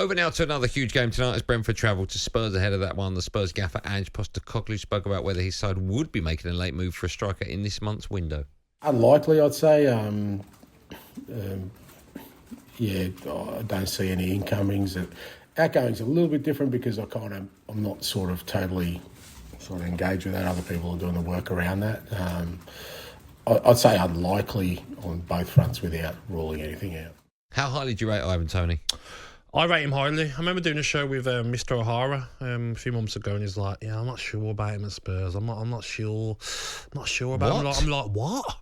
Over now to another huge game tonight as Brentford travel to Spurs ahead of that one. The Spurs gaffer Ange Postecoglou spoke about whether his side would be making a late move for a striker in this month's window. Unlikely, I'd say. I don't see any incomings. Outgoings are a little bit different because I'm not totally engaged with that. Other people are doing the work around that. I'd say unlikely on both fronts without ruling anything out. How highly do you rate Ivan Toney? I rate him highly. I remember doing a show with Mr. O'Hara a few months ago, and he's like, "Yeah, I'm not sure about him at Spurs. I'm not sure about him." I'm like, what?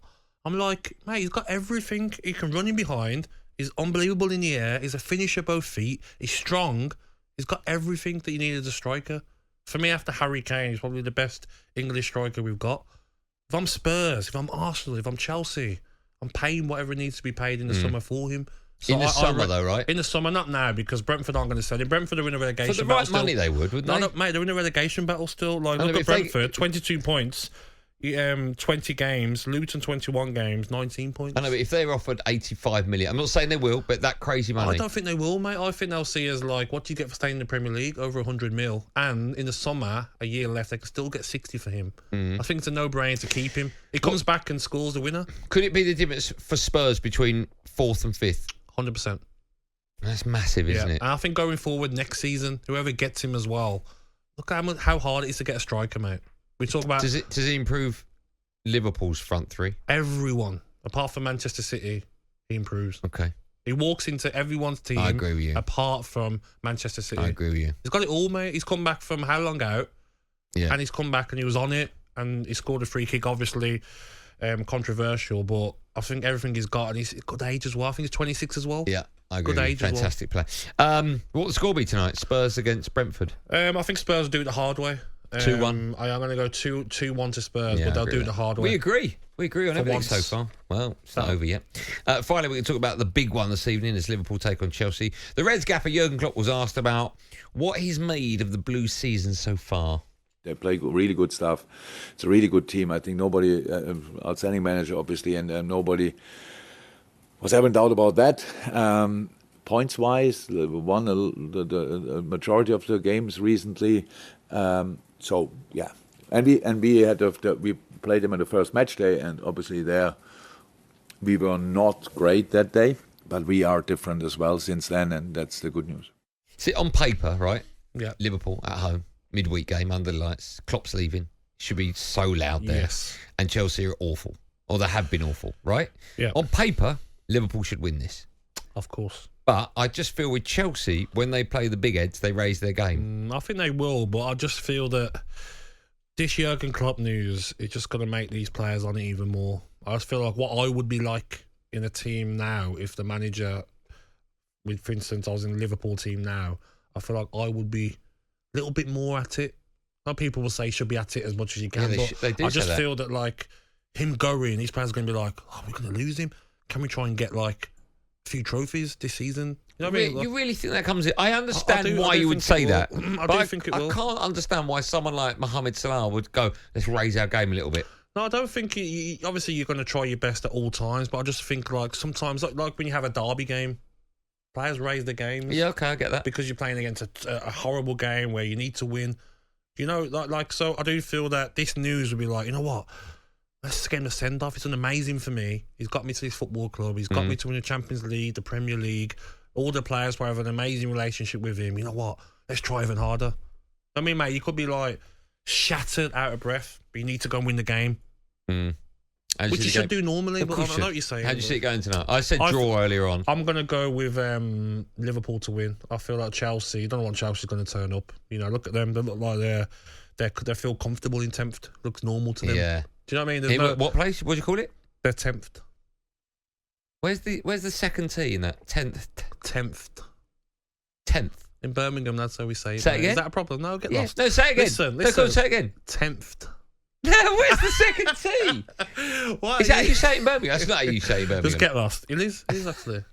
I'm like, mate, he's got everything. He can run in behind. He's unbelievable in the air. He's a finisher both feet. He's strong. He's got everything that you need as a striker. For me, after Harry Kane, he's probably the best English striker we've got. If I'm Spurs, if I'm Arsenal, if I'm Chelsea, I'm paying whatever needs to be paid in the summer for him. So in the summer, though, right? In the summer, not now, because Brentford aren't going to sell him. Brentford are in a relegation battle. For the battle right still. money, they would, wouldn't they? No, mate, they're in a relegation battle still. Like, look at Brentford, 22 points, 20 games. Luton, 21 games, 19 points. I know, but if they're offered 85 million, I'm not saying they will, but that crazy money. I don't think they will, mate. I think they'll see as like, what do you get for staying in the Premier League? Over 100 mil. And in the summer, a year left, they can still get 60 for him. I think it's a no-brainer to keep him. He comes back and scores the winner. Could it be the difference for Spurs between 4th and 5th? 100%. That's massive, isn't it? And I think going forward next season, whoever gets him as well, look how hard it is to get a striker, mate. We talk about... Does it improve Liverpool's front three? Everyone, apart from Manchester City, he improves. Okay. He walks into everyone's team. I agree with you. Apart from Manchester City. I agree with you. He's got it all, mate. He's come back from how long out? Yeah. And he's come back and he was on it. And he scored a free kick, obviously controversial, but I think everything he's got, and he's good age as well. I think he's 26 as well. Yeah, I agree. Good age as well. Fantastic play. What will the score be tonight? Spurs against Brentford? I think Spurs do it the hard way. 2-1. I am going to go 2-1 to Spurs, but they'll do it the hard way. We agree on everything so far. Well, it's not over yet. Finally, we can talk about the big one this evening as Liverpool take on Chelsea. The Reds gaffer Jurgen Klopp was asked about what he's made of the Blues season so far. They play really good stuff. It's a really good team. I think nobody, outstanding manager, obviously, and nobody was ever in doubt about that. Points-wise, won the majority of the games recently. So yeah, and we played them in the first match day, and obviously there we were not great that day, but we are different as well since then, and that's the good news. See, on paper, right? Yeah. Liverpool at home. Midweek game under the lights. Klopp's leaving. Should be so loud there. Yes. And Chelsea are awful. Or they have been awful, right? Yeah. On paper, Liverpool should win this. Of course. But I just feel with Chelsea, when they play the big heads, they raise their game. I think they will, but I just feel that this Jurgen Klopp news is just going to make these players on it even more. I just feel like what I would be like in a team now, if the manager, for instance, I was in the Liverpool team now, I feel like I would be a little bit more at it. Some people will say you should be at it as much as you can, they do I just say that. feel that like him going, these players are going to be like, oh, we're going to lose him. Can we try and get like a few trophies this season? You know what I mean? Like, you really think that comes in? I understand why you would say that. I think it will. I can't understand why someone like Mohamed Salah would go, let's raise our game a little bit. No, I don't think... obviously, you're going to try your best at all times, but I just think like sometimes, like when you have a derby game, players raise their games. Yeah, okay, I get that. Because you're playing against a horrible game where you need to win. You know, like so I do feel that this news would be like, you know what? Let's get him a send-off. It's amazing for me. He's got me to this football club. He's got me to win the Champions League, the Premier League. All the players will have an amazing relationship with him. You know what? Let's try even harder. I mean, mate, you could be like shattered, out of breath, but you need to go and win the game. Which you should do normally, but I know what you're saying. How do you see it going tonight? I said draw earlier on. I'm going to go with Liverpool to win. I feel like Chelsea, you don't know what Chelsea's going to turn up. You know, look at them. They look like they feel comfortable in 10th. Looks normal to them. Yeah. Do you know what I mean? What place? What do you call it? They're 10th. Where's the second T in that? 10th. 10th. In Birmingham, that's how we say it. Say it again? Is that a problem? No, get lost. No, say it again. Listen. Say it again. 10th. No, where's the second T? What? Is that how you say it in Birmingham? That's not how you say it in Birmingham. Just get lost. It is actually.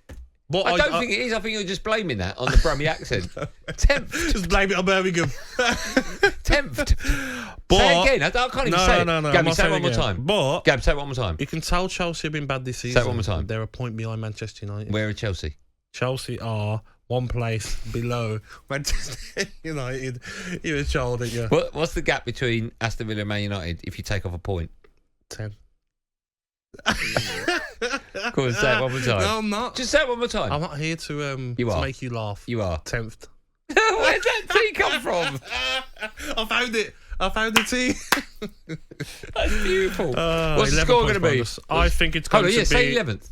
But I don't think it is. I think you're just blaming that on the Brummie accent. 10th. Just blame it on Birmingham. 10th. But, say it again. I can't even say it. No. Gabby, say it one more time. But Gab, say it one more time. You can tell Chelsea have been bad this season. Say it one more time. They're a point behind Manchester United. Where are Chelsea? Chelsea are one place below Manchester United. You're a child, aren't you? What's the gap between Aston Villa and Man United if you take off a point? 10. Go on, say it one more time. No, I'm not. Just say it one more time. I'm not here to make you laugh. You are. 10th. Where'd that tea come from? I found it. I found the tea. That's beautiful. What's the score going to be? I think it's going to be... say 11th.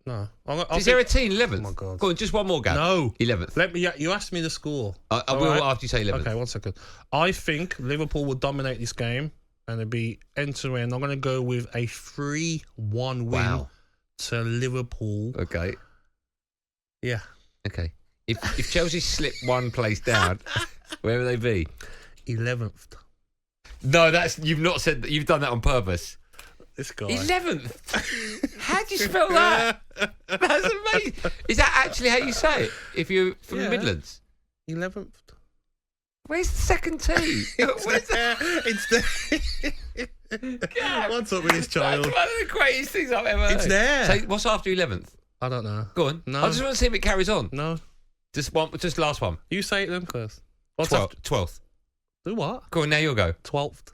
No. Is there a team 11th? Oh, my God. Go on, just one more, Gab. No. 11th. You asked me the score. I will after you say 11th. Okay, 1 second. I think Liverpool will dominate this game and it'll be end-to-end. I'm going to go with a 3-1 win to Liverpool. Okay. Yeah. Okay. If Chelsea slip one place down, where will they be? 11th. No, you've not said that. You've done that on purpose. This guy. 11th. How do you spell that? That's amazing. Is that actually how you say it? If you're from the Midlands? 11th. Where's the second T? It's there. What's up with this child? That's one of the greatest things I've ever heard. It's there. So what's after 11th? I don't know. Go on. No. I just want to see if it carries on. No. Just last one. You say it then first. 12th. Do what? Go on, now you'll go. 12th.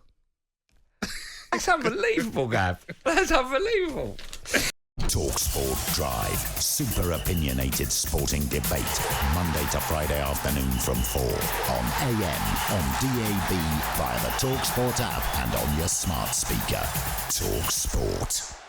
That's unbelievable, Gav. That's unbelievable. talkSPORT Drive. Super opinionated sporting debate. Monday to Friday afternoon from 4 on AM, on DAB, via the talkSPORT app and on your smart speaker. talkSPORT.